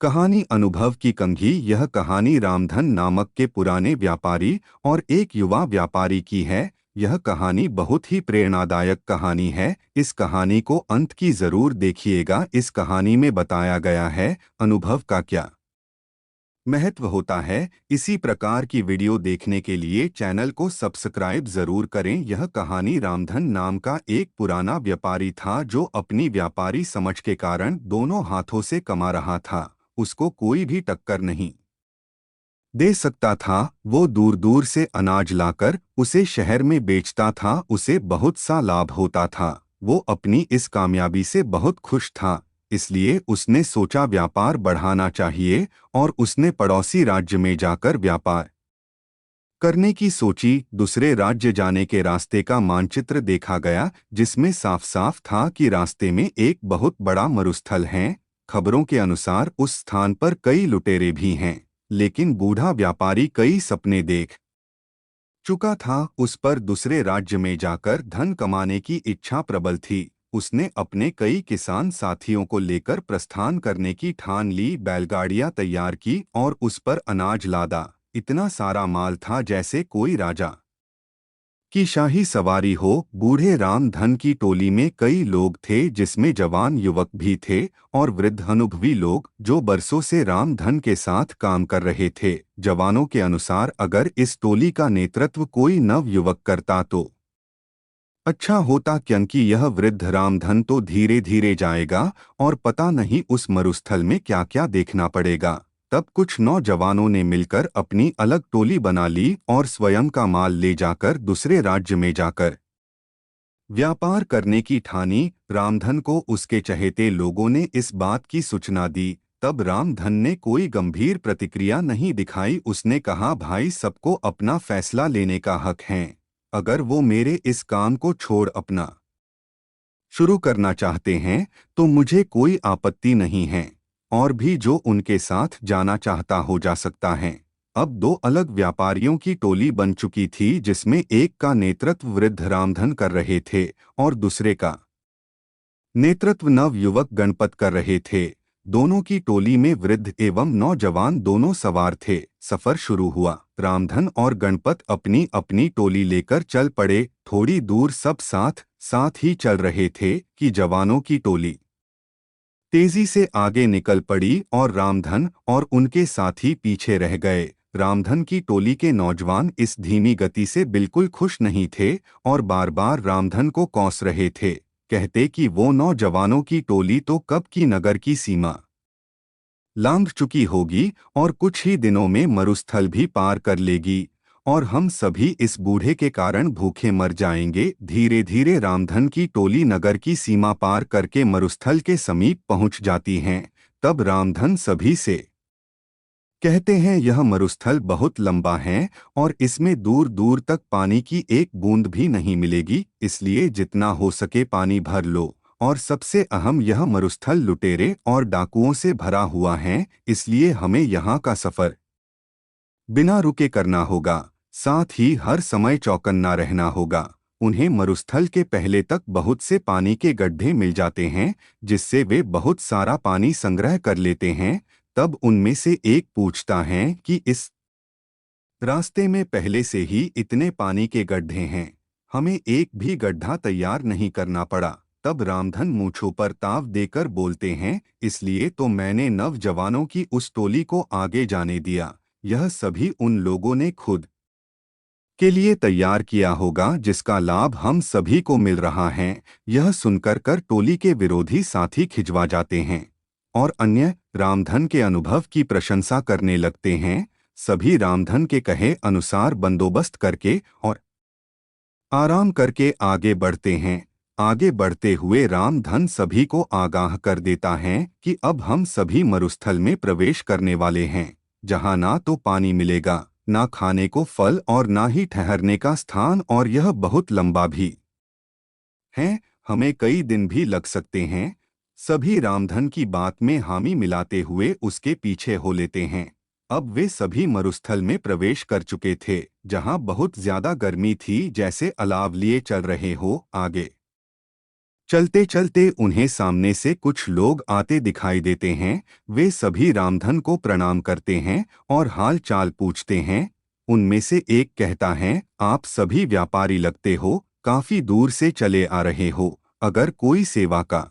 कहानी अनुभव की कंघी। यह कहानी रामधन नामक के पुराने व्यापारी और एक युवा व्यापारी की है। यह कहानी बहुत ही प्रेरणादायक कहानी है। इस कहानी को अंत की जरूर देखिएगा। इस कहानी में बताया गया है अनुभव का क्या महत्व होता है। इसी प्रकार की वीडियो देखने के लिए चैनल को सब्सक्राइब जरूर करें। यह कहानी रामधन नाम का एक पुराना व्यापारी था जो अपनी व्यापारी समझ के कारण दोनों हाथों से कमा रहा था। उसको कोई भी टक्कर नहीं दे सकता था। वो दूर दूर से अनाज लाकर उसे शहर में बेचता था। उसे बहुत सा लाभ होता था। वो अपनी इस कामयाबी से बहुत खुश था। इसलिए उसने सोचा व्यापार बढ़ाना चाहिए और उसने पड़ोसी राज्य में जाकर व्यापार करने की सोची। दूसरे राज्य जाने के रास्ते का मानचित्र देखा गया जिसमें साफ साफ था कि रास्ते में एक बहुत बड़ा मरुस्थल है। खबरों के अनुसार उस स्थान पर कई लुटेरे भी हैं। लेकिन बूढ़ा व्यापारी कई सपने देख चुका था। उस पर दूसरे राज्य में जाकर धन कमाने की इच्छा प्रबल थी। उसने अपने कई किसान साथियों को लेकर प्रस्थान करने की ठान ली। बैलगाड़ियां तैयार की और उस पर अनाज लादा। इतना सारा माल था जैसे कोई राजा की शाही सवारी हो। बूढ़े रामधन की टोली में कई लोग थे जिसमें जवान युवक भी थे और वृद्ध अनुभवी लोग जो बरसों से रामधन के साथ काम कर रहे थे। जवानों के अनुसार अगर इस टोली का नेतृत्व कोई नव युवक करता तो अच्छा होता, क्योंकि यह वृद्ध रामधन तो धीरे धीरे जाएगा और पता नहीं उस मरुस्थल में क्या क्या देखना पड़ेगा। तब कुछ नौजवानों ने मिलकर अपनी अलग टोली बना ली और स्वयं का माल ले जाकर दूसरे राज्य में जाकर व्यापार करने की ठानी। रामधन को उसके चहेते लोगों ने इस बात की सूचना दी। तब रामधन ने कोई गंभीर प्रतिक्रिया नहीं दिखाई। उसने कहा, भाई, सबको अपना फैसला लेने का हक है। अगर वो मेरे इस काम को छोड़ अपना शुरू करना चाहते हैं तो मुझे कोई आपत्ति नहीं है। और भी जो उनके साथ जाना चाहता हो जा सकता है। अब दो अलग व्यापारियों की टोली बन चुकी थी जिसमें एक का नेतृत्व वृद्ध रामधन कर रहे थे और दूसरे का नेतृत्व नव युवक गणपत कर रहे थे। दोनों की टोली में वृद्ध एवं नौजवान दोनों सवार थे। सफर शुरू हुआ। रामधन और गणपत अपनी अपनी टोली लेकर चल पड़े। थोड़ी दूर सब साथ साथ ही चल रहे थे कि जवानों की टोली तेजी से आगे निकल पड़ी और रामधन और उनके साथी पीछे रह गए। रामधन की टोली के नौजवान इस धीमी गति से बिल्कुल खुश नहीं थे और बार बार रामधन को कौंस रहे थे। कहते कि वो नौजवानों की टोली तो कब की नगर की सीमा लांघ चुकी होगी और कुछ ही दिनों में मरुस्थल भी पार कर लेगी और हम सभी इस बूढ़े के कारण भूखे मर जाएंगे। धीरे धीरे रामधन की टोली नगर की सीमा पार करके मरुस्थल के समीप पहुंच जाती हैं। तब रामधन सभी से कहते हैं, यह मरुस्थल बहुत लंबा है और इसमें दूर दूर तक पानी की एक बूंद भी नहीं मिलेगी। इसलिए जितना हो सके पानी भर लो। और सबसे अहम, यह मरुस्थल लुटेरे और डाकुओं से भरा हुआ है। इसलिए हमें यहाँ का सफर बिना रुके करना होगा। साथ ही हर समय चौकन्ना रहना होगा। उन्हें मरुस्थल के पहले तक बहुत से पानी के गड्ढे मिल जाते हैं जिससे वे बहुत सारा पानी संग्रह कर लेते हैं। तब उनमें से एक पूछता है कि इस रास्ते में पहले से ही इतने पानी के गड्ढे हैं, हमें एक भी गड्ढा तैयार नहीं करना पड़ा। तब रामधन मूंछों पर ताव देकर बोलते हैं, इसलिए तो मैंने नवजवानों की उस टोली को आगे जाने दिया। यह सभी उन लोगों ने खुद के लिए तैयार किया होगा जिसका लाभ हम सभी को मिल रहा है। यह सुनकर कर टोली के विरोधी साथी खिंचवा जाते हैं और अन्य रामधन के अनुभव की प्रशंसा करने लगते हैं। सभी रामधन के कहे अनुसार बंदोबस्त करके और आराम करके आगे बढ़ते हैं। आगे बढ़ते हुए रामधन सभी को आगाह कर देता है कि अब हम सभी मरुस्थल में प्रवेश करने वाले हैं, जहां ना तो पानी मिलेगा, ना खाने को फल और ना ही ठहरने का स्थान, और यह बहुत लंबा भी है। हमें कई दिन भी लग सकते हैं। सभी रामधन की बात में हामी मिलाते हुए उसके पीछे हो लेते हैं। अब वे सभी मरुस्थल में प्रवेश कर चुके थे, जहां बहुत ज्यादा गर्मी थी, जैसे अलाव लिए चल रहे हो। आगे चलते चलते उन्हें सामने से कुछ लोग आते दिखाई देते हैं। वे सभी रामधन को प्रणाम करते हैं और हाल चाल पूछते हैं। उनमें से एक कहता है, आप सभी व्यापारी लगते हो, काफी दूर से चले आ रहे हो। अगर कोई सेवा का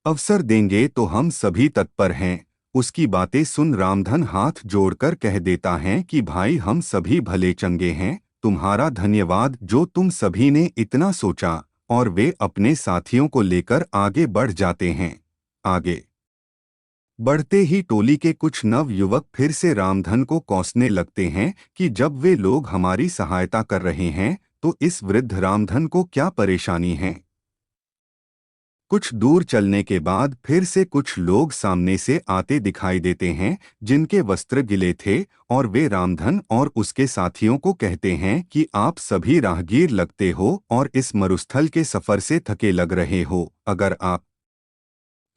अवसर देंगे तो हम सभी तत्पर हैं। उसकी बातें सुन रामधन हाथ जोड़कर कह देता है कि भाई, हम सभी भले चंगे हैं, तुम्हारा धन्यवाद जो तुम सभी ने इतना सोचा। और वे अपने साथियों को लेकर आगे बढ़ जाते हैं। आगे बढ़ते ही टोली के कुछ नव युवक फिर से रामधन को कोसने लगते हैं कि जब वे लोग हमारी सहायता कर रहे हैं तो इस वृद्ध रामधन को क्या परेशानी है। कुछ दूर चलने के बाद फिर से कुछ लोग सामने से आते दिखाई देते हैं, जिनके वस्त्र गिले थे, और वे रामधन और उसके साथियों को कहते हैं कि आप सभी राहगीर लगते हो और इस मरुस्थल के सफर से थके लग रहे हो। अगर आप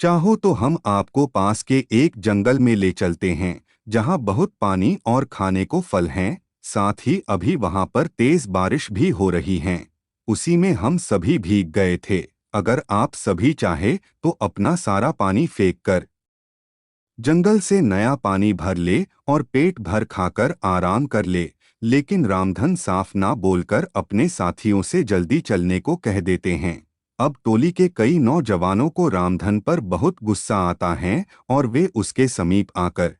चाहो तो हम आपको पास के एक जंगल में ले चलते हैं, जहां बहुत पानी और खाने को फल हैं। साथ ही अभी वहां पर तेज बारिश भी हो रही है। उसी में हम सभी भीग गए थे। अगर आप सभी चाहे तो अपना सारा पानी फेंक कर जंगल से नया पानी भर ले और पेट भर खाकर आराम कर ले। लेकिन रामधन साफ ना बोलकर अपने साथियों से जल्दी चलने को कह देते हैं। अब टोली के कई नौजवानों को रामधन पर बहुत गुस्सा आता है और वे उसके समीप आकर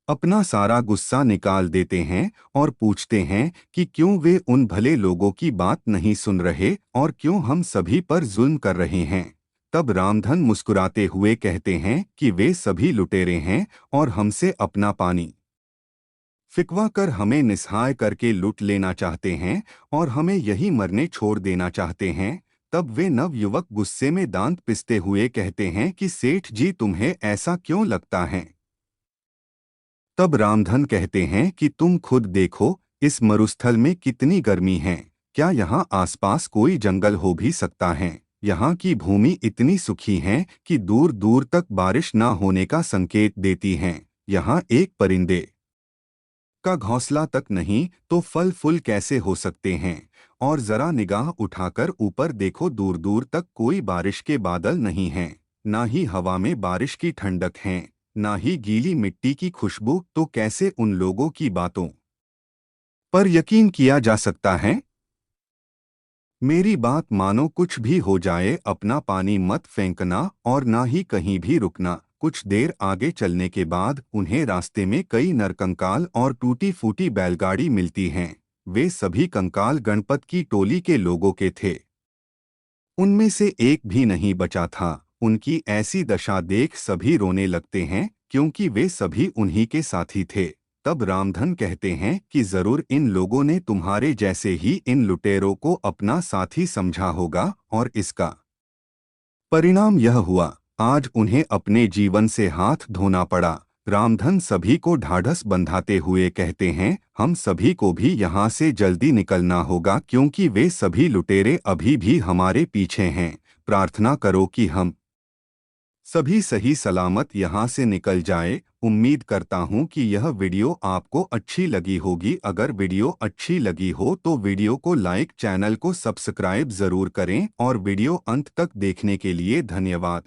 अपना सारा गुस्सा निकाल देते हैं और पूछते हैं कि क्यों वे उन भले लोगों की बात नहीं सुन रहे और क्यों हम सभी पर जुल्म कर रहे हैं। तब रामधन मुस्कुराते हुए कहते हैं कि वे सभी लुटेरे हैं और हमसे अपना पानी फिकवा कर हमें निस्सहाय करके लूट लेना चाहते हैं और हमें यही मरने छोड़ देना चाहते हैं। तब वे नवयुवक गुस्से में दांत पिसते हुए कहते हैं कि सेठ जी, तुम्हें ऐसा क्यों लगता है। तब रामधन कहते हैं कि तुम खुद देखो, इस मरुस्थल में कितनी गर्मी है। क्या यहाँ आसपास कोई जंगल हो भी सकता है। यहाँ की भूमि इतनी सूखी है कि दूर दूर तक बारिश न होने का संकेत देती है। यहाँ एक परिंदे का घोंसला तक नहीं तो फल फूल कैसे हो सकते हैं। और जरा निगाह उठाकर ऊपर देखो, दूर दूर तक कोई बारिश के बादल नहीं हैं, ना ही हवा में बारिश की ठंडक है, ना ही गीली मिट्टी की खुशबू। तो कैसे उन लोगों की बातों पर यकीन किया जा सकता है। मेरी बात मानो, कुछ भी हो जाए अपना पानी मत फेंकना और ना ही कहीं भी रुकना। कुछ देर आगे चलने के बाद उन्हें रास्ते में कई नरकंकाल और टूटी फूटी बैलगाड़ी मिलती हैं। वे सभी कंकाल गणपत की टोली के लोगों के थे। उनमें से एक भी नहीं बचा था। उनकी ऐसी दशा देख सभी रोने लगते हैं, क्योंकि वे सभी उन्हीं के साथी थे। तब रामधन कहते हैं कि जरूर इन लोगों ने तुम्हारे जैसे ही इन लुटेरों को अपना साथी समझा होगा और इसका परिणाम यह हुआ। आज उन्हें अपने जीवन से हाथ धोना पड़ा। रामधन सभी को ढाढ़स बंधाते हुए कहते हैं, हम सभी को भी यहाँ से जल्दी निकलना होगा, क्योंकि वे सभी लुटेरे अभी भी हमारे पीछे हैं। प्रार्थना करो कि हम सभी सही सलामत यहाँ से निकल जाए। उम्मीद करता हूँ कि यह वीडियो आपको अच्छी लगी होगी। अगर वीडियो अच्छी लगी हो तो वीडियो को लाइक, चैनल को सब्सक्राइब जरूर करें और वीडियो अंत तक देखने के लिए धन्यवाद।